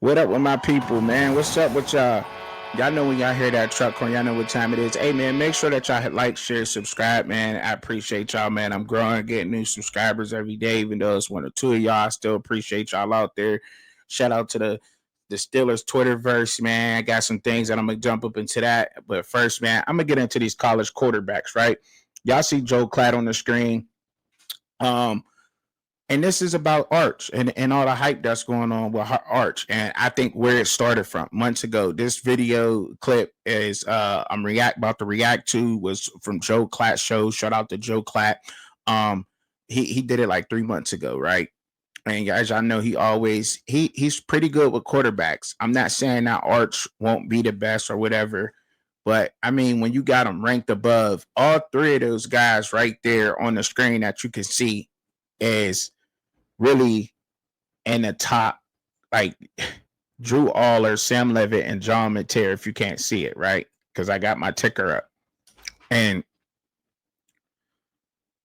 What up with my people, man? What's up with y'all? Y'all know when y'all hear that truck horn, y'all know what time it is. Hey, man, make sure that y'all hit like, share, subscribe, man. I appreciate y'all, man. I'm growing, getting new subscribers every day, even though it's one or two of y'all. I still appreciate y'all out there. Shout out to the Steelers Twitterverse, man. I got some things that I'm gonna jump up into that. But first, man, I'm gonna get into these college quarterbacks, right? Y'all see Joe Klatt on the screen. Um, and this is about Arch and all the hype that's going on with Arch. And I think where it started from months ago. This video clip is about to react to was from Joe Klatt's show. Shout out to Joe Klatt. Um, he did it like 3 months ago, right? And as y'all know, he's pretty good with quarterbacks. I'm not saying that Arch won't be the best or whatever, but I mean, when you got him ranked above all three of those guys right there on the screen that you can see is really in the top, like Drew Aller, Sam Levitt, and John Mateer, if you can't see it, right? Because I got my ticker up. And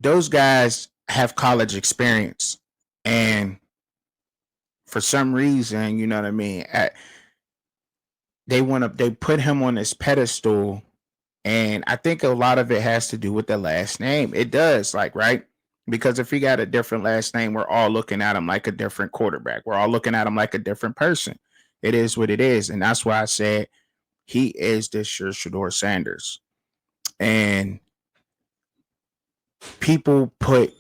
those guys have college experience. And for some reason, you know what I mean, they put him on this pedestal. And I think a lot of it has to do with the last name. It does, like, right? Because if he got a different last name, we're all looking at him like a different quarterback. We're all looking at him like a different person. It is what it is. And that's why I said he is this year's Shedeur Sanders. And people put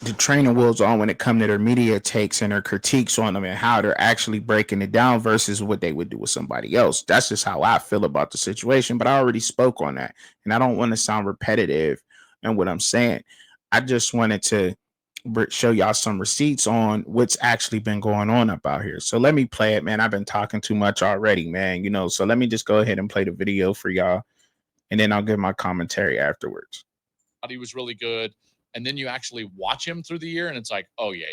the training wheels on when it comes to their media takes and their critiques on them and how they're actually breaking it down versus what they would do with somebody else. That's just how I feel about the situation. But I already spoke on that. And I don't want to sound repetitive in what I'm saying. I just wanted to show y'all some receipts on what's actually been going on up out here. So let me play it, man. I've been talking too much already, man. So let me just go ahead and play the video for y'all, and then I'll give my commentary afterwards. He was really good. And then you actually watch him through the year, and it's like, oh, yeah.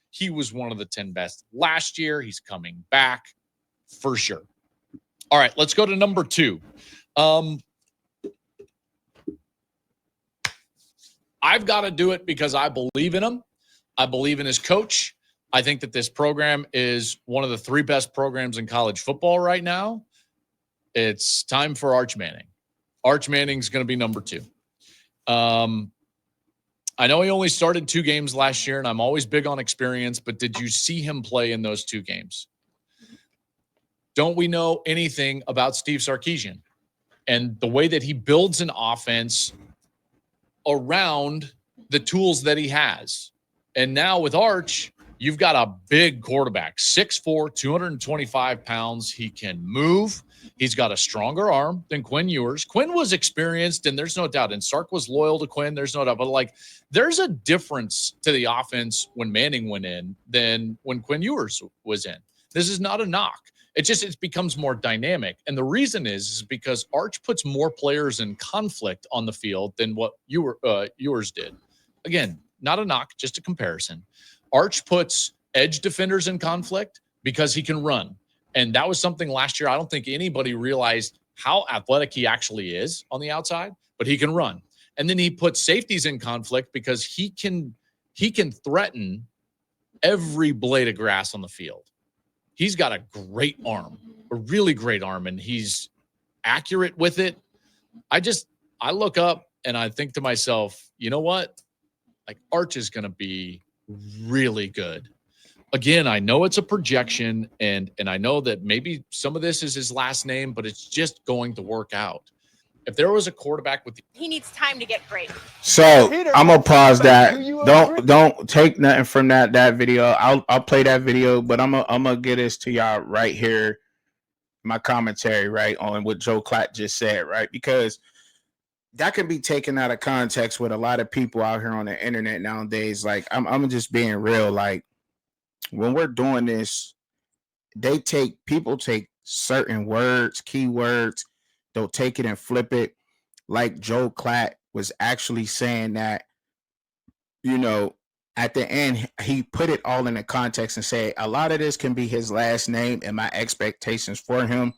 He was one of the 10 best last year. He's coming back for sure. All right, let's go to number 2. I've got to do it because I believe in him. I believe in his coach. I think that this program is one of the 3 best programs in college football right now. It's time for Arch Manning. Arch Manning's going to be number 2. I know he only started 2 games last year, and I'm always big on experience, but did you see him play in those 2 games? Don't we know anything about Steve Sarkisian and the way that he builds an offense around the tools that he has? And now with Arch, you've got a big quarterback, 6'4", 225 pounds. He can move. He's got a stronger arm than Quinn Ewers. Quinn was experienced, and there's no doubt. And Sark was loyal to Quinn. There's no doubt. But, there's a difference to the offense when Manning went in than when Quinn Ewers was in. This is not a knock. It becomes more dynamic. And the reason is because Arch puts more players in conflict on the field than what Ewers did. Again, not a knock, just a comparison. Arch puts edge defenders in conflict because he can run. And that was something last year. I don't think anybody realized how athletic he actually is on the outside, but he can run. And then he puts safeties in conflict because he can threaten every blade of grass on the field. He's got a great arm, a really great arm, and he's accurate with it. I look up and I think to myself, you know what? Arch is going to be really good. Again, I know it's a projection, and I know that maybe some of this is his last name, but it's just going to work out. If there was a quarterback he needs time to get great. So I'm gonna pause that. Don't take nothing from that video. I'll play that video, but I'm gonna get this to y'all right here. My commentary, right, on what Joe Klatt just said, right, because that can be taken out of context with a lot of people out here on the internet nowadays. I'm just being real. When we're doing this, people take certain words, keywords, they'll take it and flip it. Like Joe Klatt was actually saying that, at the end, he put it all in the context and say a lot of this can be his last name and my expectations for him.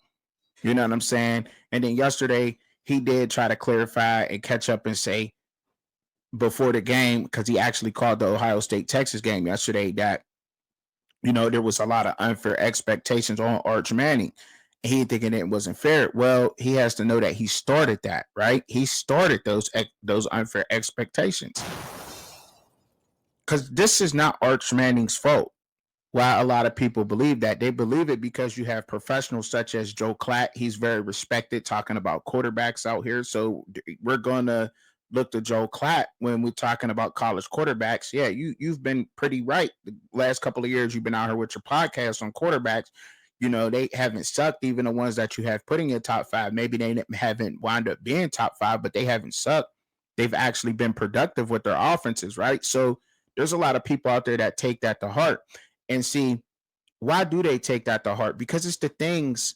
You know what I'm saying? And then yesterday, he did try to clarify and catch up and say before the game, because he actually called the Ohio State-Texas game yesterday, that There was a lot of unfair expectations on Arch Manning. He thinking it wasn't fair. Well, he has to know that he started that, right? He started those unfair expectations, because this is not Arch Manning's fault. Why a lot of people believe that, they believe it because you have professionals such as Joe Klatt. He's very respected talking about quarterbacks out here. So we're gonna look to Joe Klatt when we're talking about college quarterbacks. Yeah, you've been pretty right. The last couple of years you've been out here with your podcast on quarterbacks. They haven't sucked. Even the ones that you have put in your top five, maybe they haven't wound up being top five, but they haven't sucked. They've actually been productive with their offenses, right? So there's a lot of people out there that take that to heart. And see, why do they take that to heart? Because it's the things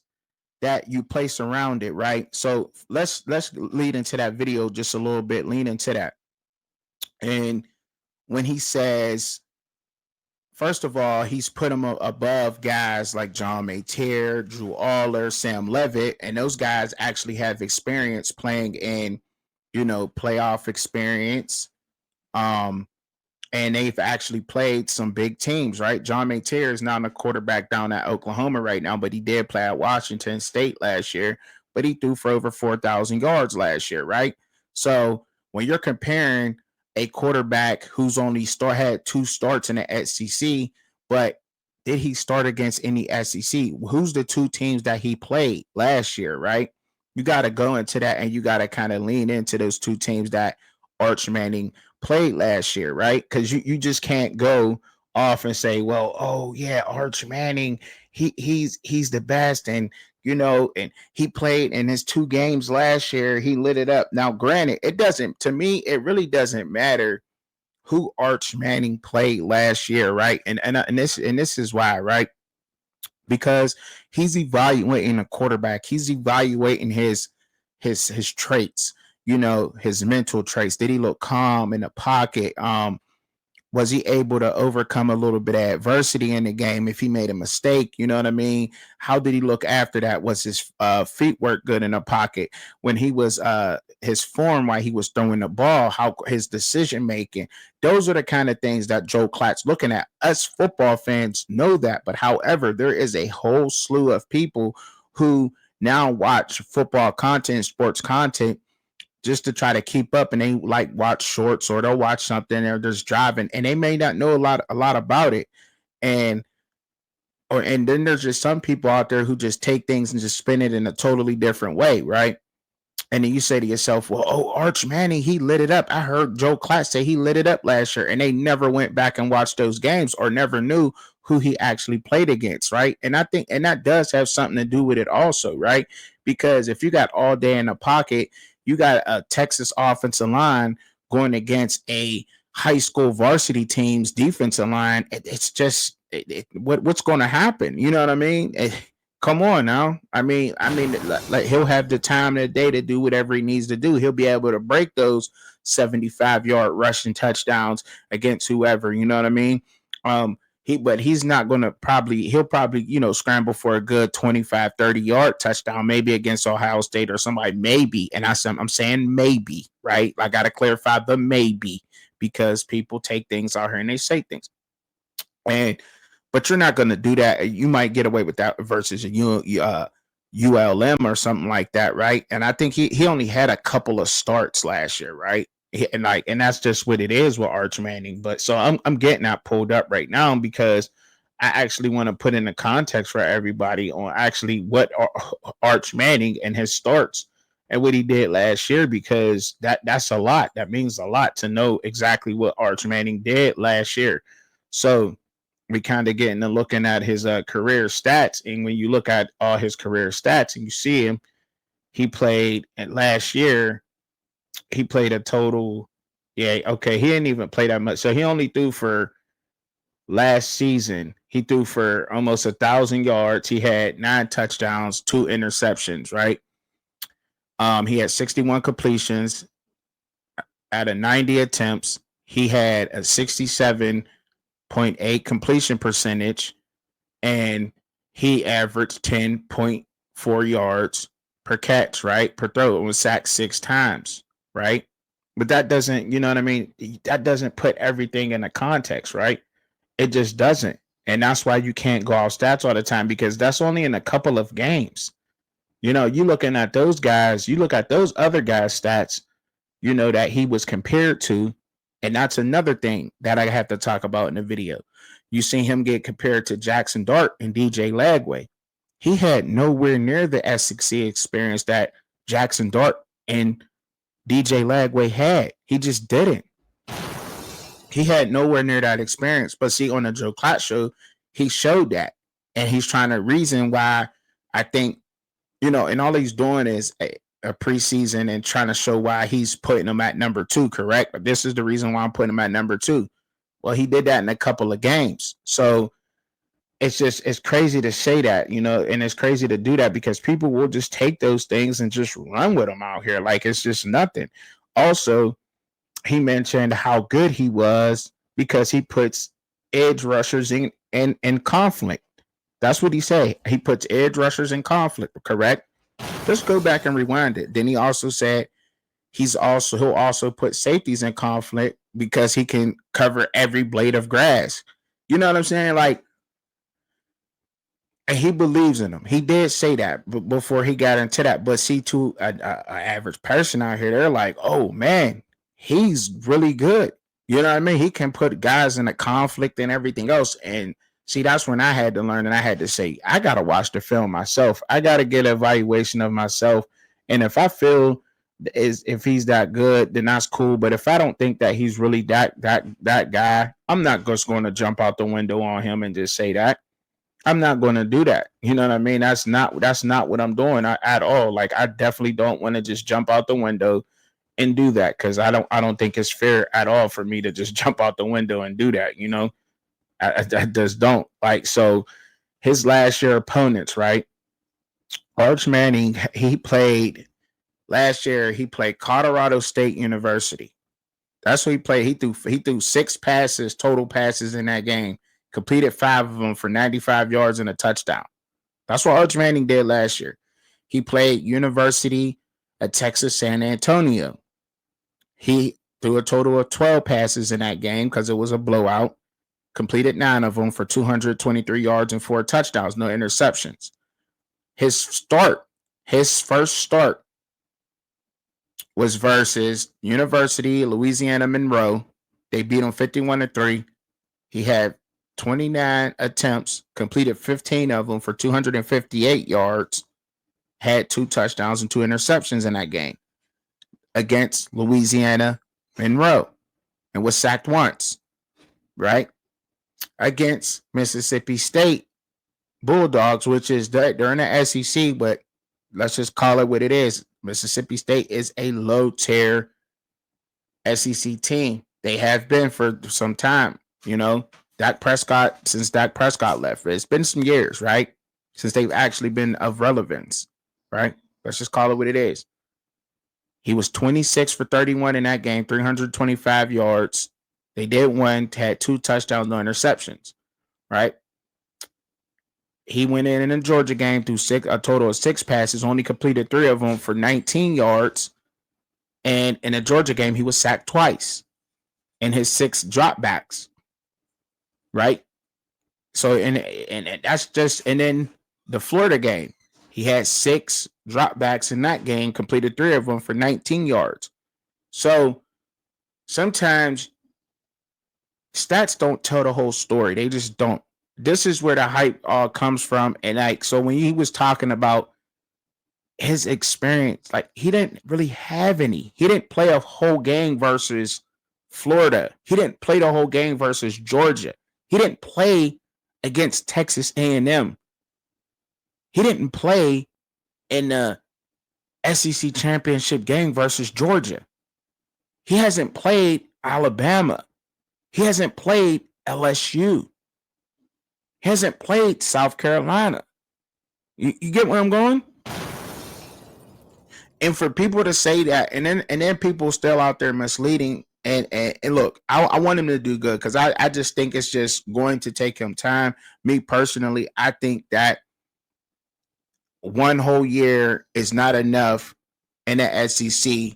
that you place around it, right? So let's lead into that video just a little bit, lean into that. And when he says, first of all, he's put him above guys like John Maytier, Drew Aller, Sam Levitt, and those guys actually have experience playing in, playoff experience. And they've actually played some big teams, right? John Maytier is not a quarterback down at Oklahoma right now, but he did play at Washington State last year, but he threw for over 4,000 yards last year, right? So when you're comparing a quarterback who's only had 2 starts in the SEC, but did he start against any SEC? Who's the 2 teams that he played last year, right? You got to go into that, and you got to kind of lean into those 2 teams that Arch Manning played last year, right? Because you just can't go off and say, well, oh yeah, Arch Manning, he's the best, and and he played in his 2 games last year, he lit it up. Now, granted, to me, it really doesn't matter who Arch Manning played last year, right? And this is why, right? Because he's evaluating a quarterback, he's evaluating his traits, his mental traits. Did he look calm in the pocket? Was he able to overcome a little bit of adversity in the game if he made a mistake? You know what I mean? How did he look after that? Was his feet work good in the pocket? When he was his form while he was throwing the ball, how his decision making? Those are the kind of things that Joe Klatt's looking at. Us football fans know that, but however, there is a whole slew of people who now watch football content, sports content, just to try to keep up, and they like watch shorts, or they'll watch something, they're just driving, and they may not know a lot about it. And then there's just some people out there who just take things and just spin it in a totally different way, right? And then you say to yourself, well, oh, Arch Manning, he lit it up. I heard Joe Klatt say he lit it up last year, and they never went back and watched those games, or never knew who he actually played against, right? And I think, and that does have something to do with it also, right? Because if you got all day in the pocket, you got a Texas offensive line going against a high school varsity team's defensive line. It's just what's going to happen? You know what I mean? Come on now. I mean, like he'll have the time of the day to do whatever he needs to do. He'll be able to break those 75-yard rushing touchdowns against whoever. You know what I mean? He's not going to he'll probably, scramble for a good 25, 30-yard touchdown, maybe against Ohio State or somebody, maybe. And I'm saying maybe, right? I got to clarify the maybe, because people take things out here and they say things. But you're not going to do that. You might get away with that versus a ULM or something like that, right? And I think he only had a couple of starts last year, right? And that's just what it is with Arch Manning. But so I'm getting that pulled up right now, because I actually want to put in the context for everybody on actually what Arch Manning and his starts and what he did last year, because that's a lot. That means a lot to know exactly what Arch Manning did last year. So we kind of getting to looking at his career stats, and when you look at all his career stats and you see him, he played last year. He played a total, yeah, okay. He didn't even play that much, so he only threw for last season. He threw for almost 1,000 yards. He had 9 touchdowns, 2 interceptions. Right. He had 61 completions out of 90 attempts. He had a 67.8 completion percentage, and he averaged 10.4 yards per catch, right? Per throw. It was sacked 6 times, right? But that doesn't, you know what I mean? That doesn't put everything in a context, right? It just doesn't. And that's why you can't go off stats all the time, because that's only in a couple of games. You looking at those guys, you look at those other guys' stats, that he was compared to. And that's another thing that I have to talk about in the video. You see him get compared to Jackson Dart and DJ Lagway. He had nowhere near the SEC experience that Jackson Dart and DJ Lagway had. He just didn't. He had nowhere near that experience. But see, on the Joe Klotz show, he showed that. And he's trying to reason why I think, and all he's doing is a preseason and trying to show why he's putting him at number 2, correct? But this is the reason why I'm putting him at number 2. Well, he did that in a couple of games. So it's crazy to say that, and it's crazy to do that because people will just take those things and just run with them out here. Like it's just nothing. Also, he mentioned how good he was because he puts edge rushers in conflict. That's what he said. He puts edge rushers in conflict, correct? Let's go back and rewind it. Then he also said he'll also put safeties in conflict because he can cover every blade of grass. You know what I'm saying? Like, and he believes in them. He did say that before he got into that. But see, to an average person out here, they're like, oh man, he's really good. You know what I mean? He can put guys in a conflict and everything else. And see, that's when I had to learn, and I had to say, I got to watch the film myself. I got to get an evaluation of myself. And if I feel if he's that good, then that's cool. But if I don't think that he's really that guy, I'm not just going to jump out the window on him and just say that. I'm not going to do that. You know what I mean? That's not what I'm doing at all. Like, I definitely don't want to just jump out the window and do that, because I don't think it's fair at all for me to just jump out the window and do that. I just don't. Like, so his last year opponents, right? Arch Manning, he played last year. He played Colorado State University. That's what he played. He threw 6 passes, total passes in that game. Completed 5 of them for 95 yards and a touchdown. That's what Arch Manning did last year. He played University of Texas San Antonio. He threw a total of 12 passes in that game because it was a blowout. Completed 9 of them for 223 yards and 4 touchdowns, no interceptions. His first start was versus University of Louisiana Monroe. They beat him 51-3. He had 29 attempts, completed 15 of them for 258 yards, had 2 touchdowns and 2 interceptions in that game against Louisiana Monroe, and was sacked once, right? Against Mississippi State Bulldogs, which is they're in the SEC, but let's just call it what it is. Mississippi State is a low-tier SEC team. They have been for some time, since Dak Prescott left. It's been some years, right? Since they've actually been of relevance, right? Let's just call it what it is. He was 26 for 31 in that game, 325 yards. They did win, had 2 touchdowns, no interceptions, right? He went in the Georgia game through a total of 6 passes, only completed 3 of them for 19 yards. And in the Georgia game, he was sacked twice in his 6 dropbacks, right? So, and that's just, and then the Florida game, he had 6 dropbacks in that game, completed 3 of them for 19 yards. So sometimes stats don't tell the whole story. They just don't. This is where the hype all comes from. And like, so when he was talking about his experience, like, he didn't really have any. He didn't play a whole game versus Florida. He didn't play the whole game versus Georgia. He didn't play against Texas A&M. He didn't play in the SEC championship game versus Georgia. He hasn't played Alabama. He hasn't played LSU. He hasn't played South Carolina. You get where I'm going? And for people to say that, and then people still out there misleading. And look, I want him to do good, because I just think it's just going to take him time. Me personally, I think that 1 whole year is not enough in the SEC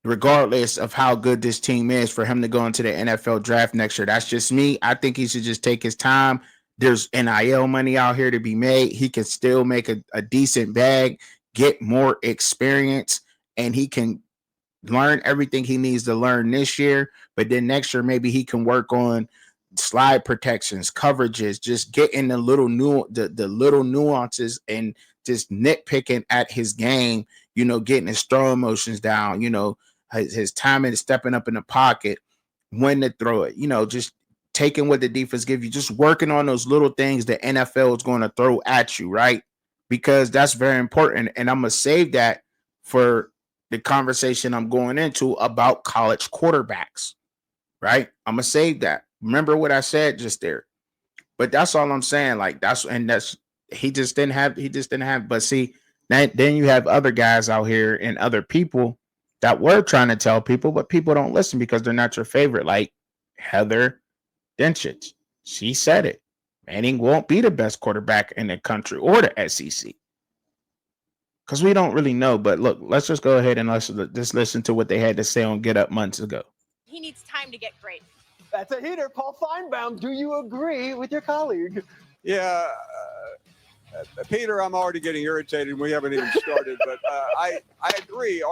regardless of how good this team is, for him to go into the NFL draft next year. That's just me. I think he should just take his time. There's NIL money out here to be made. He can still make a decent bag, get more experience, and he can learn everything he needs to learn this year. But then next year, maybe he can work on slide protections, coverages, just getting the little nuances and just nitpicking at his game, getting his throw motions down, his timing, stepping up in the pocket, when to throw it, just taking what the defense gives you, just working on those little things the NFL is going to throw at you, right? Because that's very important. And I'm going to save that for the conversation I'm going into about college quarterbacks, right? I'm going to save that. Remember what I said just there. But that's all I'm saying. Like he just didn't have, but see, then you have other guys out here and other people that were trying to tell people, but people don't listen because they're not your favorite. Like Heather Dinchich. She said it. Manning won't be the best quarterback in the country or the SEC. Because we don't really know. But look, let's just go ahead and let's just listen to what they had to say on Get Up months ago. He needs time to get great. That's a hitter, Paul Feinbaum. Do you agree with your colleague? Yeah, Peter, I'm already getting irritated. We haven't even started, but I agree.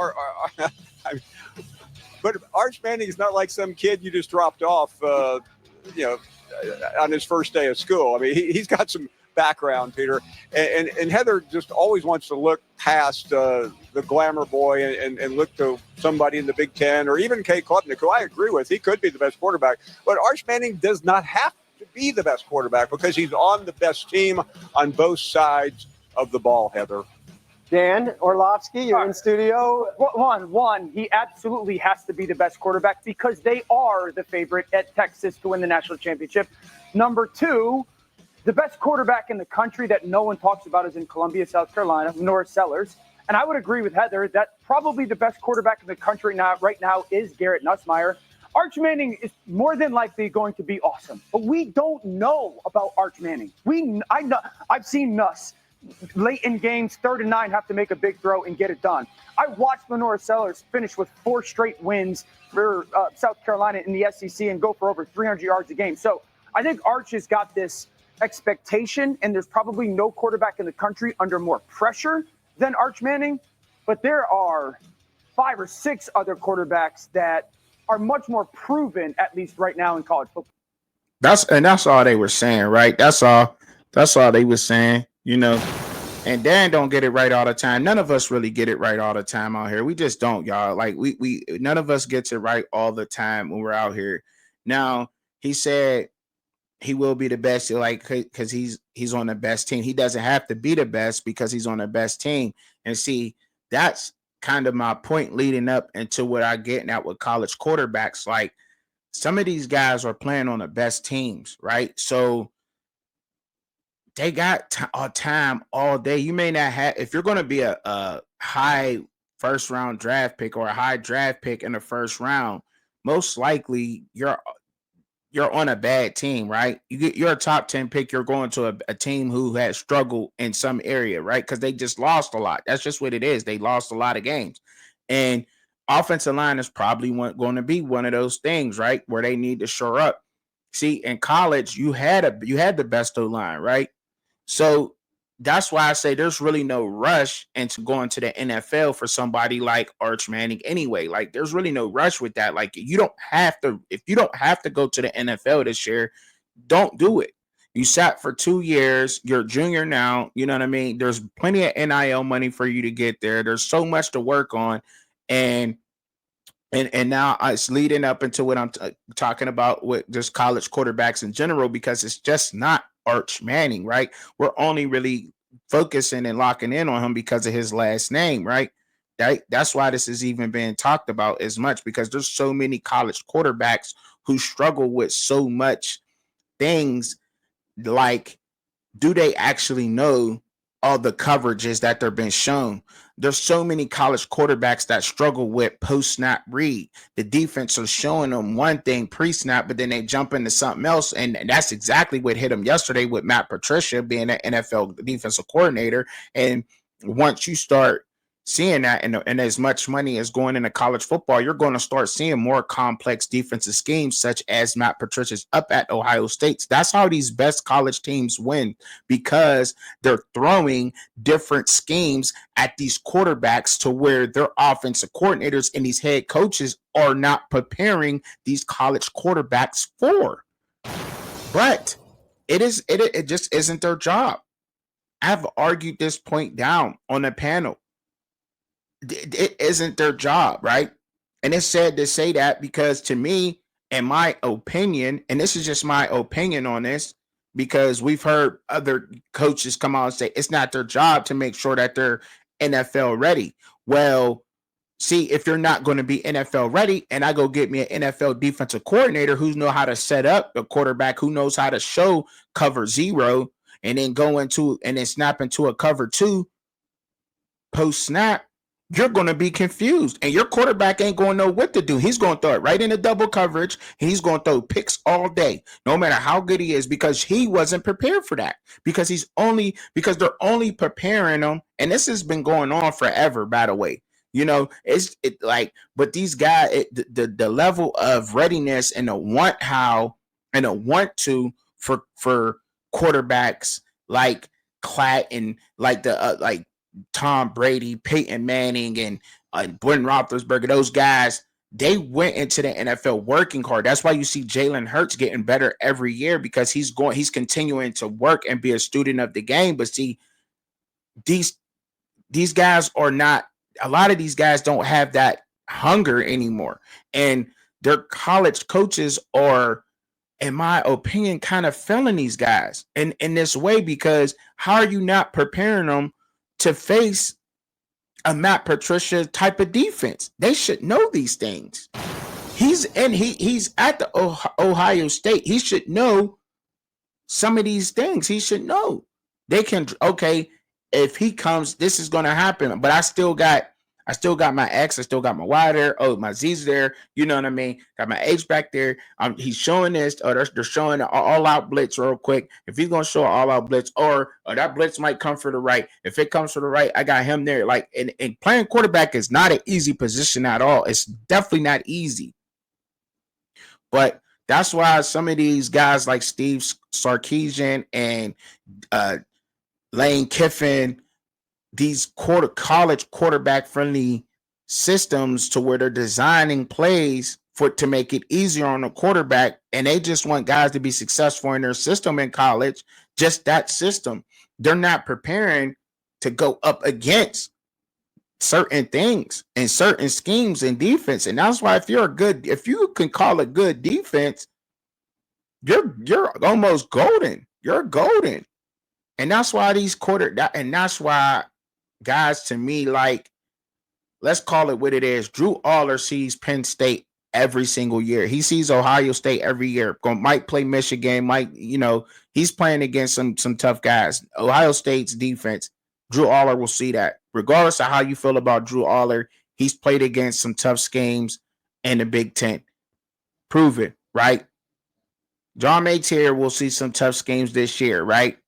But Arch Manning is not like some kid you just dropped off, on his first day of school. I mean, he's got some background, Peter, and Heather just always wants to look past the glamour boy and look to somebody in the Big Ten or even Kay Klubnik, who I agree with. He could be the best quarterback, but Arch Manning does not have to be the best quarterback because he's on the best team on both sides of the ball, Heather. Dan Orlovsky, you're in studio. One, he absolutely has to be the best quarterback because they are the favorite at Texas to win the national championship. Number two, the best quarterback in the country that no one talks about is in Columbia, South Carolina, Norris Sellers. And I would agree with Heather that probably the best quarterback in the country right now is Garrett Nussmeier. Arch Manning is more than likely going to be awesome, but we don't know about Arch Manning. I've seen Nuss late in games, 3rd and 9, have to make a big throw and get it done. I watched Norris Sellers finish with 4 straight wins for South Carolina in the SEC and go for over 300 yards a game. So I think Arch has got this expectation, and there's probably no quarterback in the country under more pressure than Arch Manning, but there are 5 or 6 other quarterbacks that are much more proven, at least right now in college football. That's all they were saying, right? That's all they were saying, And Dan don't get it right all the time. None of us really get it right all the time out here. We just don't, y'all. Like we none of us gets it right all the time when we're out here. Now, he said he will be the best, like, because he's on the best team. He doesn't have to be the best because he's on the best team. And see, that's kind of my point leading up into what I getting at with college quarterbacks. Like, some of these guys are playing on the best teams, right? So they got time all day. You may not have, if you're going to be a high first round draft pick or a high draft pick in the first round, most likely you're on a bad team, right? You're a top 10 pick. You're going to a team who has struggled in some area, right? Because they just lost a lot. That's just what it is. They lost a lot of games. And offensive line is probably going to be one of those things, right? Where they need to shore up. See, in college, you had the best O-line, right? So that's why I say there's really no rush into going to the NFL for somebody like Arch Manning anyway. Like, there's really no rush with that. Like, if you don't have to go to the NFL this year, don't do it. You sat for 2 years. You're a junior now. You know what I mean? There's plenty of NIL money for you to get there. There's so much to work on. And now it's leading up into what I'm talking about with just college quarterbacks in general, because it's just not Arch Manning, right? We're only really focusing and locking in on him because of his last name, right? That's why this is even being talked about as much, because there's so many college quarterbacks who struggle with so much things, like, do they actually know all the coverages that they're being shown? There's so many college quarterbacks that struggle with post-snap read. The defense are showing them one thing pre-snap, but then they jump into something else. And that's exactly what hit them yesterday with Matt Patricia being an NFL defensive coordinator. And once you start seeing that, and as much money as going into college football, you're going to start seeing more complex defensive schemes, such as Matt Patricia's up at Ohio State. That's how these best college teams win, because they're throwing different schemes at these quarterbacks to where their offensive coordinators and these head coaches are not preparing these college quarterbacks for. But it just isn't their job. I've argued this point down on the panel. It isn't their job, right? And it's sad to say that, because to me, in my opinion, and this is just my opinion on this, because we've heard other coaches come out and say it's not their job to make sure that they're NFL ready. Well, see, if you're not going to be NFL ready, and I go get me an NFL defensive coordinator who knows how to set up a quarterback, who knows how to show cover zero, and then go into and then snap into a cover two post snap, you're going to be confused, and your quarterback ain't going to know what to do. He's going to throw it right into double coverage. He's going to throw picks all day, no matter how good he is, because he wasn't prepared for that. Because they're only preparing him, and this has been going on forever, by the way. But these guys, the level of readiness and the want to for quarterbacks like Klatt and like Tom Brady, Peyton Manning, and Brent Roethlisberger, those guys, they went into the NFL working hard. That's why you see Jalen Hurts getting better every year, because he's continuing to work and be a student of the game. But see, these guys are not. A lot of these guys don't have that hunger anymore, and their college coaches are, in my opinion, kind of failing these guys in this way, because how are you not preparing them to face a Matt Patricia type of defense? They should know these things. He's at the Ohio State. He should know some of these things. He should know. They can, okay, if he comes, this is going to happen. But I still got my X, I still got my Y there. Oh, my Z's there. You know what I mean? Got my H back there. He's showing this. Or they're showing an all-out blitz real quick. If he's going to show an all-out blitz, or that blitz might come for the right. If it comes for the right, I got him there. Like, and playing quarterback is not an easy position at all. It's definitely not easy. But that's why some of these guys like Steve Sarkisian and Lane Kiffin, these college quarterback friendly systems, to where they're designing plays to make it easier on the quarterback, and they just want guys to be successful in their system in college, just that system. They're not preparing to go up against certain things and certain schemes in defense. And that's why if you can call a good defense, you're almost golden. You're golden. And that's why that's why guys, to me, like, let's call it what it is. Drew Aller sees Penn State every single year. He sees Ohio State every year. Might play Michigan, he's playing against some tough guys. Ohio State's defense, Drew Aller will see that. Regardless of how you feel about Drew Aller, he's played against some tough schemes in the Big Ten. Prove it, right? John Maytier will see some tough schemes this year, right?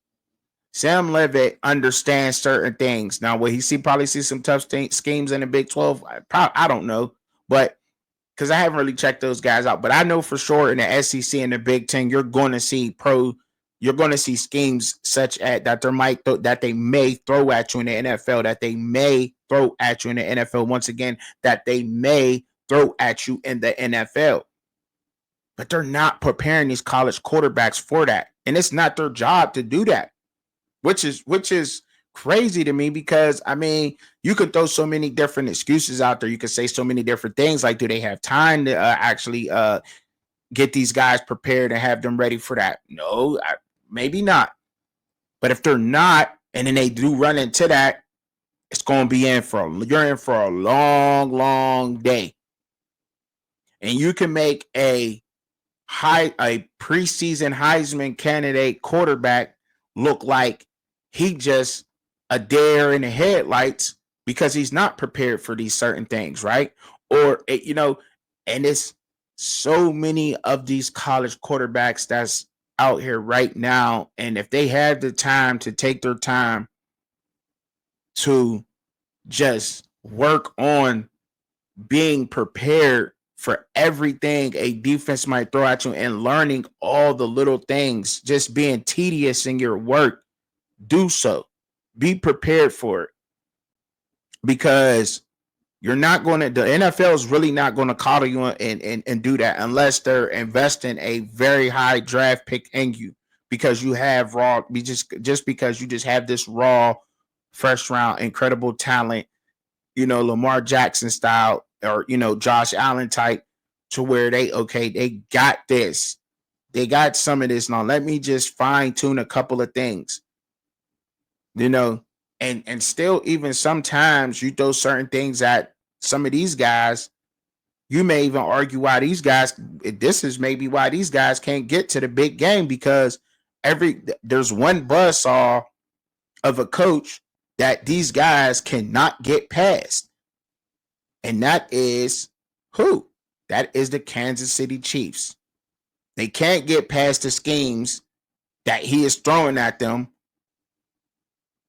Sam Levitt understands certain things. Now, will he probably see some tough schemes in the Big 12? I don't know, but because I haven't really checked those guys out. But I know for sure in the SEC and the Big 10, you're going to see schemes such as that they may throw at you in the NFL, that they may throw at you in the NFL once again, that they may throw at you in the NFL. But they're not preparing these college quarterbacks for that, and it's not their job to do that. Which is crazy to me, because I mean, you could throw so many different excuses out there. You could say so many different things, like, do they have time to actually get these guys prepared and have them ready for that? No, maybe not. But if they're not, and then they do run into that, it's going to be you're in for a long, long day. And you can make a preseason Heisman candidate quarterback look like he just a deer in the headlights, because he's not prepared for these certain things, right? Or, and it's so many of these college quarterbacks that's out here right now. And if they had the time to take their time to just work on being prepared for everything a defense might throw at you and learning all the little things, just being tedious in your work, do so. Be prepared for it because you're not going to, the NFL is really not going to coddle you and do that unless they're investing a very high draft pick in you because you have just because you just have this raw first round incredible talent, Lamar Jackson style or, Josh Allen type to where they got this. They got some of this. Now let me just fine tune a couple of things, and still even sometimes you throw certain things at some of these guys. You may even argue why this is maybe why these guys can't get to the big game because there's one buzzsaw of a coach that these guys cannot get past. And that is who? That is the Kansas City Chiefs. They can't get past the schemes that he is throwing at them.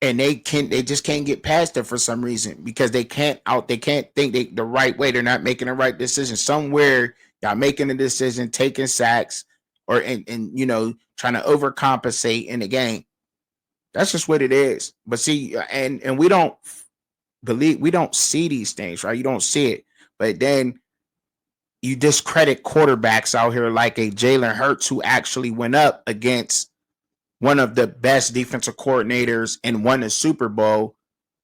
And they just can't get past it for some reason because they can't think the right way. They're not making the right decision. Somewhere y'all making a decision, taking sacks or and trying to overcompensate in the game. That's just what it is. But see, and we don't see these things, right? You don't see it. But then you discredit quarterbacks out here like a Jalen Hurts who actually went up against one of the best defensive coordinators and won the Super Bowl,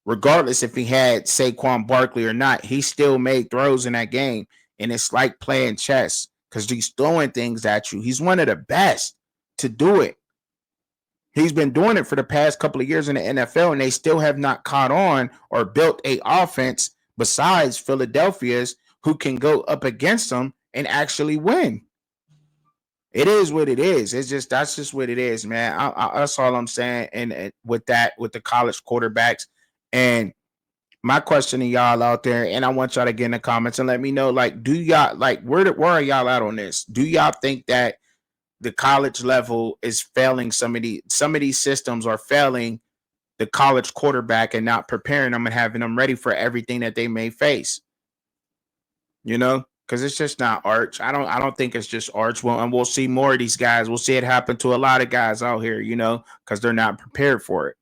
regardless if he had Saquon Barkley or not. He still made throws in that game. And it's like playing chess because he's throwing things at you. He's one of the best to do it. He's been doing it for the past couple of years in the NFL, and they still have not caught on or built a offense besides Philadelphia's who can go up against them and actually win. It is what it is. That's just what it is, man. That's all I'm saying. And with the college quarterbacks, and my question to y'all out there, and I want y'all to get in the comments and let me know, like, do y'all where are y'all at on this? Do y'all think that the college level is failing some of these systems are failing the college quarterback and not preparing them and having them ready for everything that they may face? Because it's just not Arch. I don't think it's just Arch. Well, and we'll see more of these guys. We'll see it happen to a lot of guys out here, because they're not prepared for it.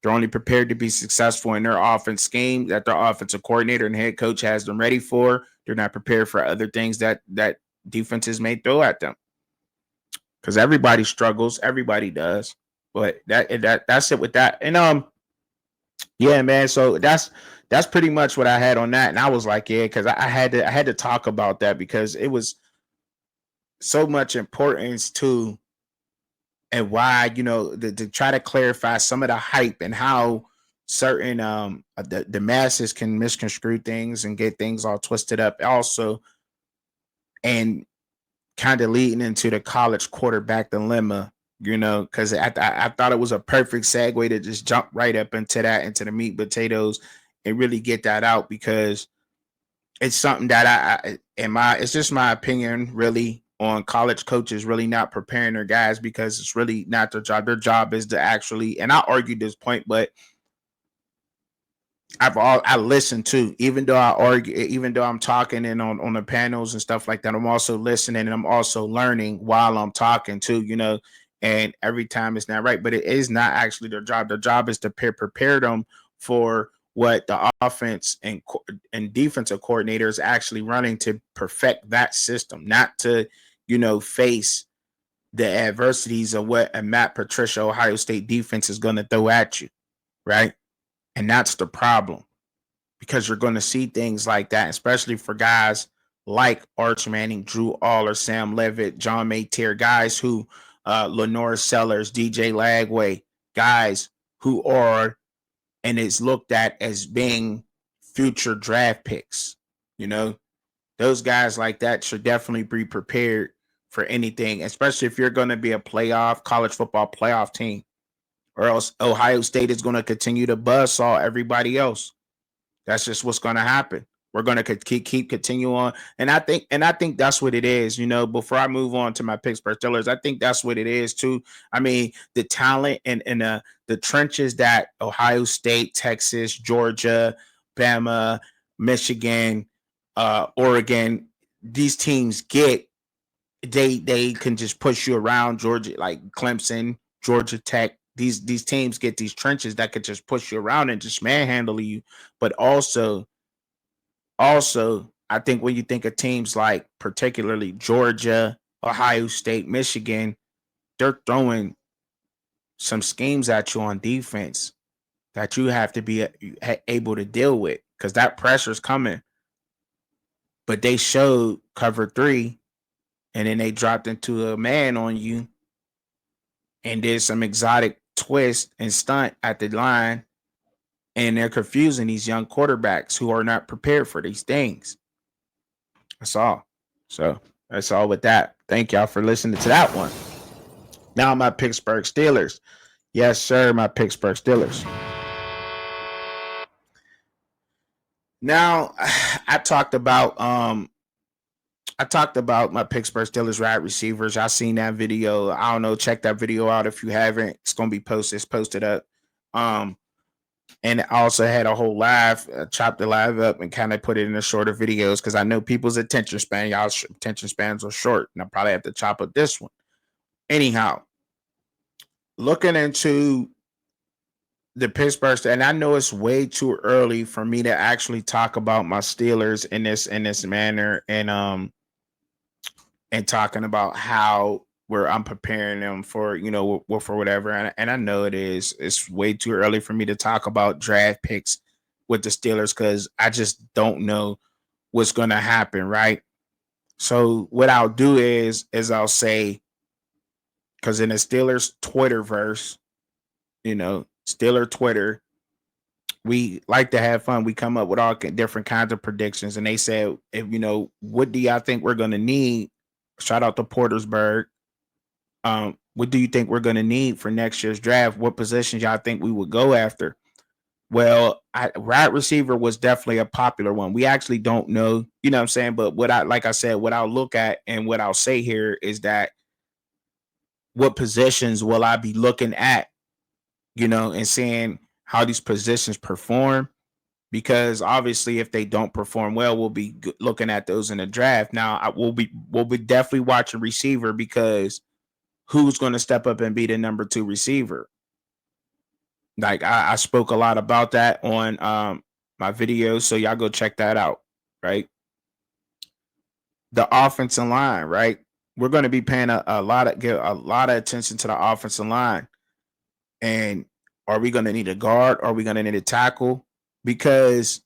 They're only prepared to be successful in their offense scheme that their offensive coordinator and head coach has them ready for. They're not prepared for other things that defenses may throw at them. Because everybody struggles, everybody does. But that's it with that. And yeah, man. So that's pretty much what I had on that. And I was like, yeah, because I had to talk about that because it was so much importance to, and why, to try to clarify some of the hype and how certain the masses can misconstrue things and get things all twisted up also, and kind of leading into the college quarterback dilemma, because I thought it was a perfect segue to just jump right up into the meat and potatoes and really get that out, because it's something that it's just my opinion really on college coaches really not preparing their guys, because it's really not their job. Their job is to actually, and I argued this point, but I listen to, even though I argue, even though I'm talking and on the panels and stuff like that, I'm also listening and I'm also learning while I'm talking too, and every time it's not right, but it is not actually their job. Their job is to prepare them for what the offense and defensive coordinator is actually running to perfect that system, not to, face the adversities of what a Matt Patricia Ohio State defense is going to throw at you, right? And that's the problem, because you're going to see things like that, especially for guys like Arch Manning, Drew Aller, Sam Levitt, John Maytier, guys who, Lenore Sellers, DJ Lagway, guys who are, and is looked at as being future draft picks. Those guys like that should definitely be prepared for anything, especially if you're going to be a college football playoff team, or else Ohio State is going to continue to buzzsaw everybody else. That's just what's going to happen. We're going to keep continue on, and I think that's what it is. Before I move on to my Pittsburgh Steelers, I think that's what it is too. I mean, the talent and the trenches that Ohio State, Texas, Georgia, Bama, Michigan, Oregon, these teams get, they can just push you around. Georgia, like Clemson, Georgia Tech. These teams get these trenches that could just push you around and just manhandle you, but also, I think when you think of teams like particularly Georgia, Ohio State, Michigan, they're throwing some schemes at you on defense that you have to be able to deal with because that pressure's coming. But they showed cover 3, and then they dropped into a man on you and did some exotic twist and stunt at the line, and they're confusing these young quarterbacks who are not prepared for these things. That's all. So that's all with that. Thank y'all for listening to that one. Now my Pittsburgh Steelers. Yes, sir, my Pittsburgh Steelers. Now I talked about my Pittsburgh Steelers wide receivers. I seen that video. I don't know. Check that video out if you haven't. It's gonna be posted. It's posted up. And I also had a whole live, chopped the live up and kind of put it in the shorter videos because I know people's attention span, y'all's attention spans are short, and I probably have to chop up this one. Anyhow, looking into the Pittsburgh, and I know it's way too early for me to actually talk about my Steelers in this manner, and talking about how I'm preparing them for, for whatever. And I know it's way too early for me to talk about draft picks with the Steelers because I just don't know what's going to happen. Right. So what I'll do is I'll say, because in the Steelers Twitterverse, Steeler Twitter, we like to have fun. We come up with all different kinds of predictions. And they said, what do y'all think we're going to need? Shout out to Portersburg. What do you think we're going to need for next year's draft? What positions y'all think we would go after? Well, wide receiver was definitely a popular one. We actually don't know, you know what I'm saying? But what I'll look at and what I'll say here is that what positions will I be looking at, and seeing how these positions perform? Because obviously if they don't perform well, we'll be looking at those in the draft. Now we'll be definitely watching receiver because who's going to step up and be the number 2 receiver? Like I spoke a lot about that on my videos, so y'all go check that out, right? The offensive line, right? We're going to be paying a lot of attention to the offensive line. And are we going to need a guard? Are we going to need a tackle? Because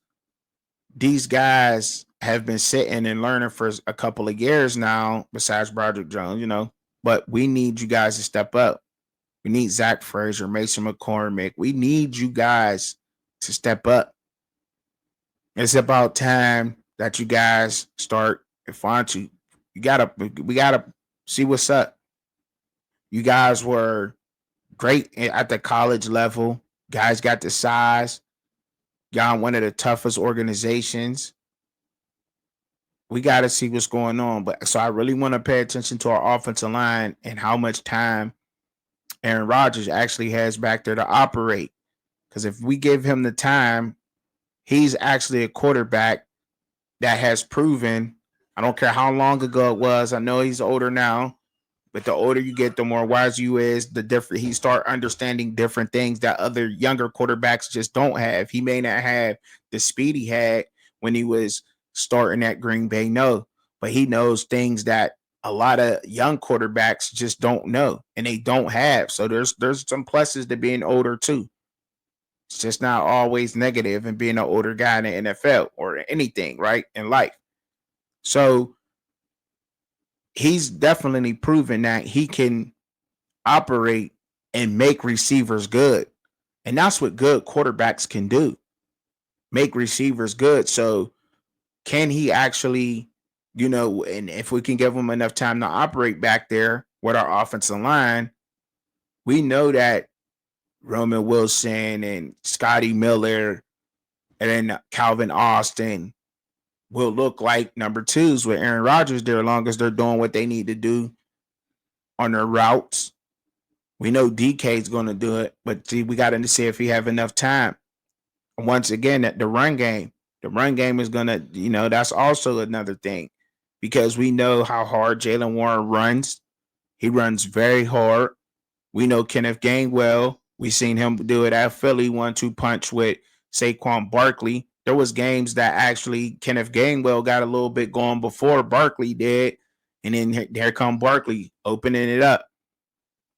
these guys have been sitting and learning for a couple of years now, besides Broderick Jones, but we need you guys to step up. We need Zach Frazier, Mason McCormick. We need you guys to step up. It's about time that you guys start. If we gotta see what's up. You guys were great at the college level. Guys got the size. Y'all one of the toughest organizations. We got to see what's going on. But so I really want to pay attention to our offensive line and how much time Aaron Rodgers actually has back there to operate. Because if we give him the time, he's actually a quarterback that has proven, I don't care how long ago it was. I know he's older now, but the older you get, the more wise you is, the different he start understanding different things that other younger quarterbacks just don't have. He may not have the speed he had when he was starting at Green Bay, no, but he knows things that a lot of young quarterbacks just don't know and they don't have. So there's some pluses to being older too. It's just not always negative and being an older guy in the NFL or anything, right, in life. So he's definitely proven that he can operate and make receivers good. And that's what good quarterbacks can do. Make receivers good. So can he actually, and if we can give him enough time to operate back there with our offensive line, we know that Roman Wilson and Scotty Miller and then Calvin Austin will look like number twos with Aaron Rodgers there, as long as they're doing what they need to do on their routes. We know DK is going to do it, but see, we got to see if he have enough time. Once again, the run game is going to, that's also another thing, because we know how hard Jalen Warren runs. He runs very hard. We know Kenneth Gainwell. We seen him do it at Philly, 1-2 punch with Saquon Barkley. There was games that actually Kenneth Gainwell got a little bit going before Barkley did, and then here come Barkley opening it up.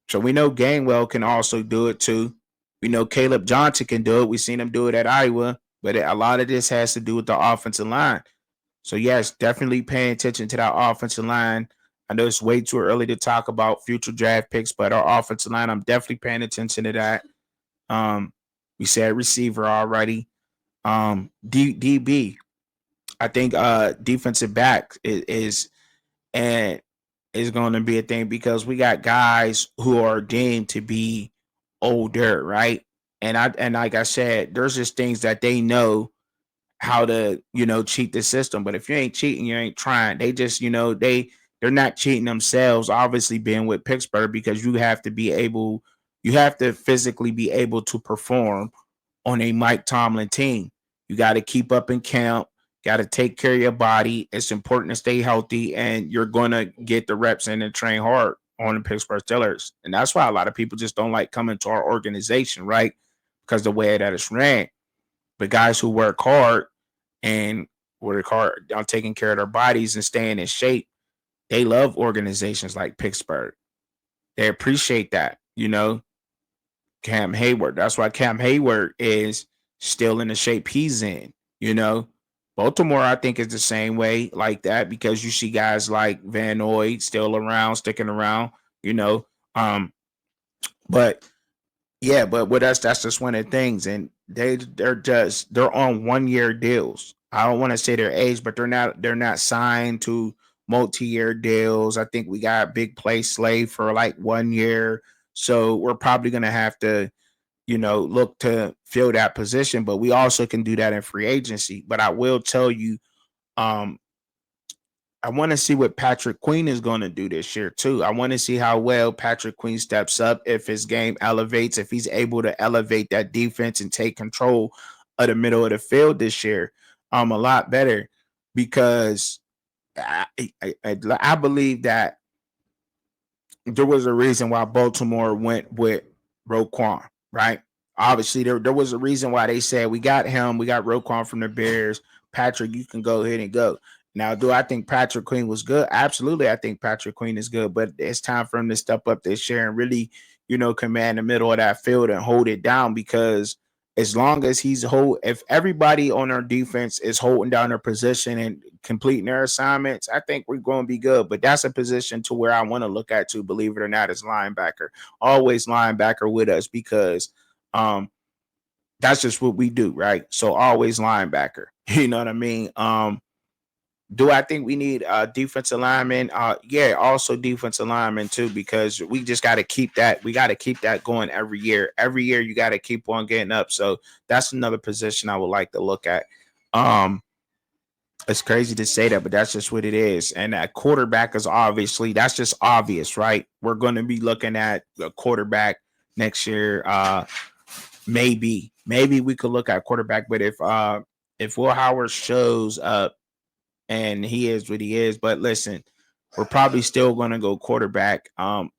So we know Gainwell can also do it too. We know Caleb Johnson can do it. We've seen him do it at Iowa, but a lot of this has to do with the offensive line. So yes, definitely paying attention to that offensive line. I know it's way too early to talk about future draft picks, but our offensive line, I'm definitely paying attention to that. We said receiver already. DB, I think defensive back is going to be a thing, because we got guys who are deemed to be older, right? And like I said, there's just things that they know how to, cheat the system. But if you ain't cheating, you ain't trying. They just, they're not cheating themselves, obviously being with Pittsburgh, because you have to physically be able to perform on a Mike Tomlin team. You got to keep up in camp, got to take care of your body. It's important to stay healthy, and you're going to get the reps in and train hard on the Pittsburgh Steelers. And that's why a lot of people just don't like coming to our organization, right? Because the way that it's ran. But guys who work hard and work hard on taking care of their bodies and staying in shape, they love organizations like Pittsburgh. They appreciate that, Cam Hayward. That's why Cam Hayward is still in the shape he's in, Baltimore, I think, is the same way like that, because you see guys like Van Noy still around, sticking around, but yeah, but with us, that's just one of the things. And they're on 1-year deals. I don't want to say their age, but they're not signed to multi-year deals. I think we got big play slave for like 1 year. So we're probably gonna have to, look to fill that position. But we also can do that in free agency. But I will tell you, I want to see what Patrick Queen is going to do this year too. I want to see how well Patrick Queen steps up, if his game elevates, if he's able to elevate that defense and take control of the middle of the field this year, a lot better, because I believe that there was a reason why Baltimore went with Roquan, right? Obviously, there was a reason why they said, we got him, we got Roquan from the Bears. Patrick, you can go ahead and go. Now, do I think Patrick Queen was good? Absolutely, I think Patrick Queen is good, but it's time for him to step up this year and really, command the middle of that field and hold it down, because as long as if everybody on our defense is holding down their position and completing their assignments, I think we're going to be good. But that's a position to where I want to look at, to believe it or not, is linebacker. Always linebacker with us, because that's just what we do, right? So always linebacker. You know what I mean? Do I think we need defensive linemen? Yeah, also defensive linemen too, because we just got to keep that. We got to keep that going every year. Every year you got to keep on getting up. So that's another position I would like to look at. It's crazy to say that, but that's just what it is. And that quarterback is that's just obvious, right? We're going to be looking at a quarterback next year. Maybe we could look at quarterback, but if Will Howard shows up, and he is what he is. But listen, we're probably still going to go quarterback.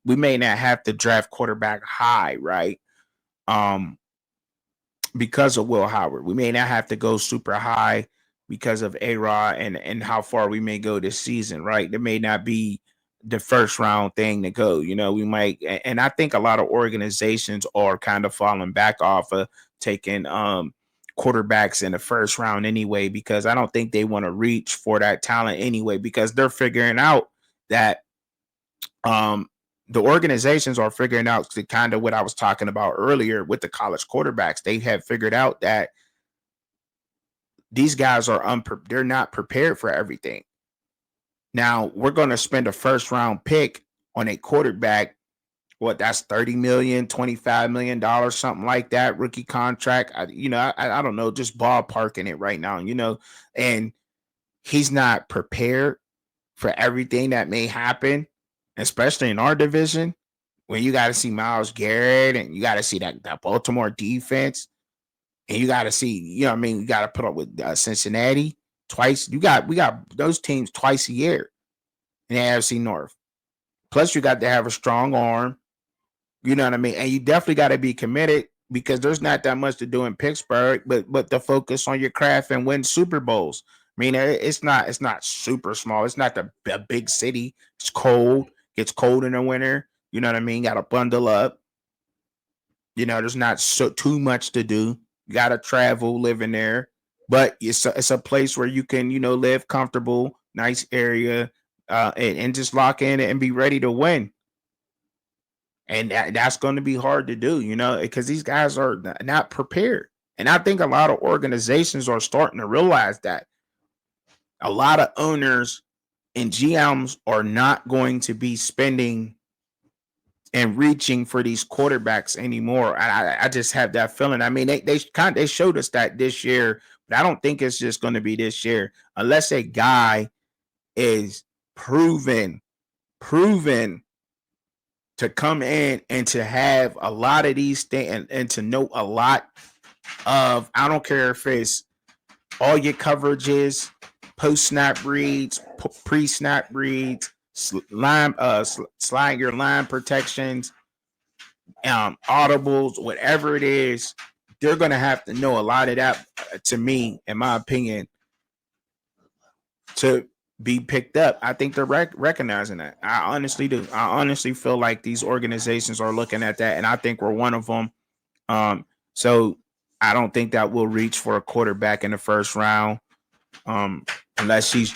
We may not have to draft quarterback high, right? Because of Will Howard. We may not have to go super high because of A-Rod and how far we may go this season, right? There may not be the first round thing to go. We might, and I think a lot of organizations are kind of falling back off of taking quarterbacks in the first round anyway, because I don't think they want to reach for that talent anyway, because they're figuring out that the organizations are figuring out the kind of what I was talking about earlier with the college quarterbacks. They have figured out that these guys they're not prepared for everything. Now we're going to spend a first round pick on a quarterback. What, that's $30 million, $25 million, something like that, rookie contract. I don't know, just ballparking it right now, and he's not prepared for everything that may happen, especially in our division, when you got to see Myles Garrett and you got to see that Baltimore defense, and you got to see, you know what I mean, you got to put up with Cincinnati twice. We got those teams twice a year in the AFC North. Plus, you got to have a strong arm. You know what I mean? And you definitely got to be committed because there's not that much to do in Pittsburgh, but the focus on your craft and win Super Bowls. I mean, it's not super small. It's not a big city. It's cold. Gets cold in the winter. You know what I mean? Got to bundle up. You know, there's not too much to do. You got to travel, living there, but it's a place where you can, you know, live comfortable, nice area, and just lock in and be ready to win. And that's going to be hard to do, you know, because these guys are not prepared. And I think a lot of organizations are starting to realize that. A lot of owners and GMs are not going to be spending and reaching for these quarterbacks anymore. I just have that feeling. I mean, they showed us that this year, but I don't think it's just going to be this year unless a guy is proven to come in and to have a lot of these things and to know a lot of, I don't care if it's all your coverages, post snap reads, pre snap reads, slide your line protections, audibles, whatever it is, they're going to have to know a lot of that, to me, in my opinion, to be picked up. I think they're recognizing that. I honestly do. I honestly feel like these organizations are looking at that, and I think we're one of them. So I don't think that we'll reach for a quarterback in the first round, unless he's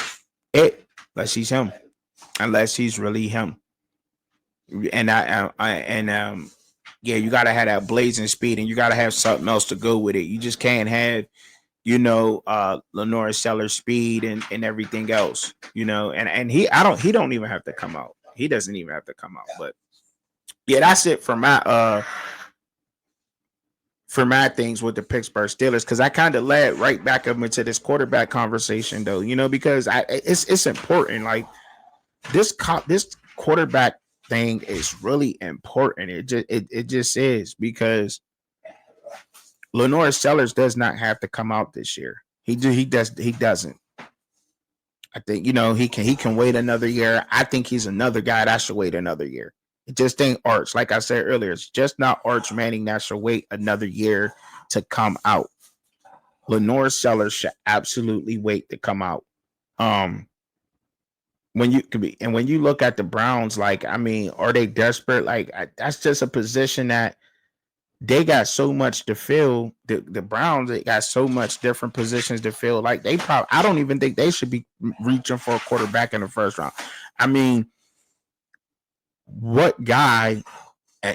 him, unless he's really him. And yeah, you got to have that blazing speed, and you got to have something else to go with it. You just can't have, you know, Lenore Seller's speed and everything else, you know, and he don't even have to come out. He doesn't even have to come out. But yeah, that's it for my things with the Pittsburgh Steelers, because I kind of led right back up into this quarterback conversation though, you know, because it's important. Like this quarterback thing is really important. It just is, because Lenore Sellers does not have to come out this year. He doesn't. I think, you know, he can wait another year. I think he's another guy that should wait another year. It just ain't Arch. Like I said earlier, it's just not Arch Manning that should wait another year to come out. Lenore Sellers should absolutely wait to come out. When you look at the Browns, like, I mean, are they desperate? Like, that's just a position that they got so much to fill. The Browns, they got so much different positions to fill. Like, I don't even think they should be reaching for a quarterback in the first round. I mean, what guy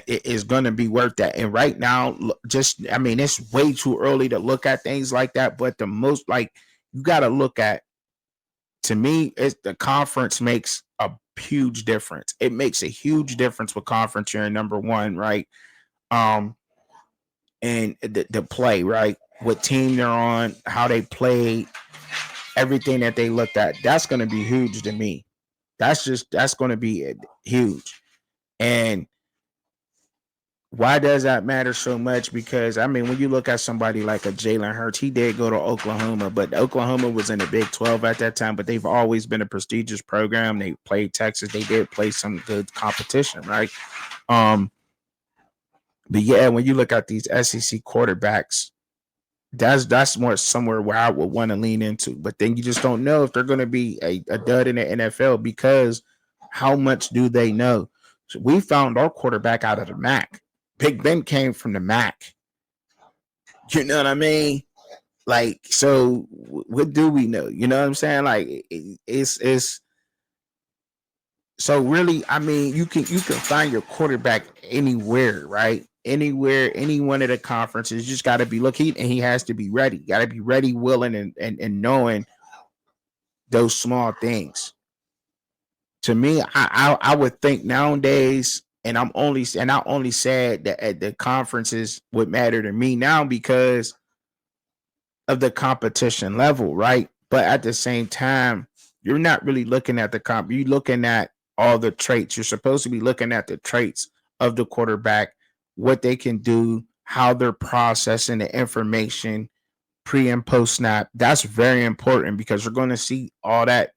is going to be worth that? And right now, it's way too early to look at things like that. But the most, like, you got to look at, to me, the conference makes a huge difference. It makes a huge difference with conference you're in number one, right? And the play, right? What team they're on, how they play, everything that they looked at. That's going to be huge to me. That's going to be huge. And why does that matter so much? Because, I mean, when you look at somebody like a Jalen Hurts, he did go to Oklahoma, but Oklahoma was in the Big 12 at that time, but they've always been a prestigious program. They played Texas. They did play some good competition, right? But yeah, when you look at these SEC quarterbacks, that's more somewhere where I would want to lean into. But then you just don't know if they're going to be a dud in the NFL, because how much do they know? So we found our quarterback out of the MAC. Big Ben came from the MAC. You know what I mean? Like, so what do we know? You know what I'm saying? Like, it's so really, I mean, you can find your quarterback anywhere, right? Anywhere, any one of the conferences. You just got to be looking, and he has to be ready. Got to be ready, willing, and knowing those small things. To me, I would think nowadays, and I only said that at the conferences would matter to me now because of the competition level, right? But at the same time, you're not really looking at the comp. You're looking at all the traits. You're supposed to be looking at the traits of the quarterback, what they can do, how they're processing the information pre and post snap. That's very important because you're going to see all that.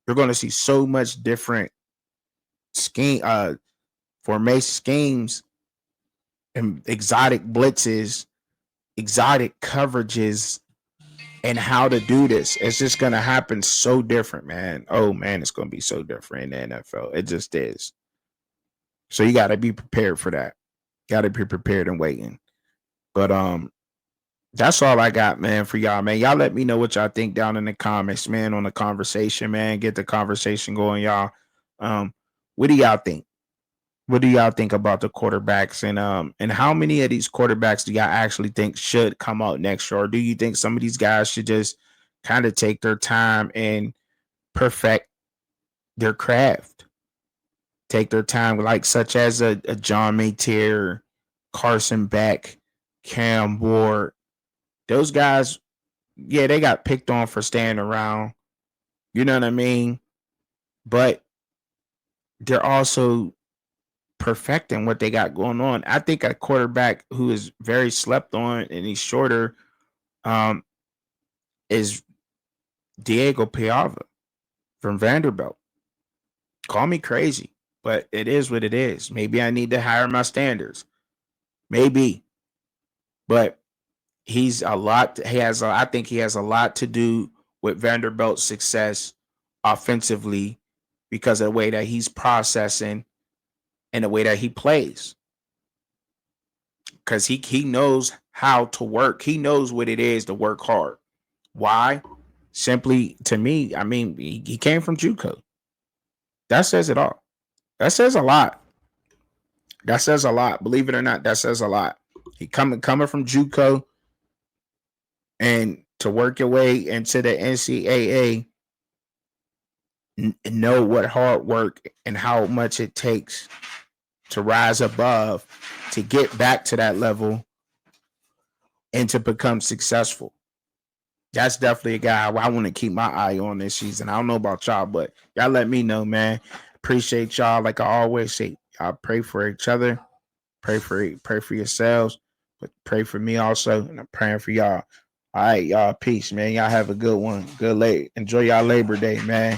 You're going to see so much different formation schemes and exotic blitzes, exotic coverages, and how to do this. It's just going to happen so different, man. Oh, man, it's going to be so different in the NFL. It just is. So you got to be prepared for that. Got to be prepared and waiting. But that's all I got, man, for y'all, man. Y'all let me know what y'all think down in the comments, man, on the conversation, man. Get the conversation going, y'all. What do y'all think? What do y'all think about the quarterbacks, and how many of these quarterbacks do y'all actually think should come out next year? Or do you think some of these guys should just kind of take their time and perfect their craft? Take their time, like such as a John Maytier, Carson Beck, Cam Ward. Those guys, yeah, they got picked on for staying around. You know what I mean? But they're also perfecting what they got going on. I think a quarterback who is very slept on and he's shorter is Diego Piava from Vanderbilt. Call me crazy, but it is what it is. Maybe I need to higher my standards. Maybe. But he's a lot. I think he has a lot to do with Vanderbilt's success offensively because of the way that he's processing and the way that he plays. Because he knows how to work. He knows what it is to work hard. Why? Simply, to me, I mean, he came from JUCO. That says it all. That says a lot. That says a lot. Believe it or not, that says a lot. He coming from JUCO, and to work your way into the NCAA, know what hard work and how much it takes to rise above, to get back to that level, and to become successful. That's definitely a guy I want to keep my eye on this season. I don't know about y'all, but y'all let me know, man. Appreciate y'all. Like I always say, y'all pray for each other, pray for yourselves, but pray for me also, and I'm praying for y'all. All right, y'all. Peace, man. Y'all have a good one. Enjoy y'all Labor Day, man.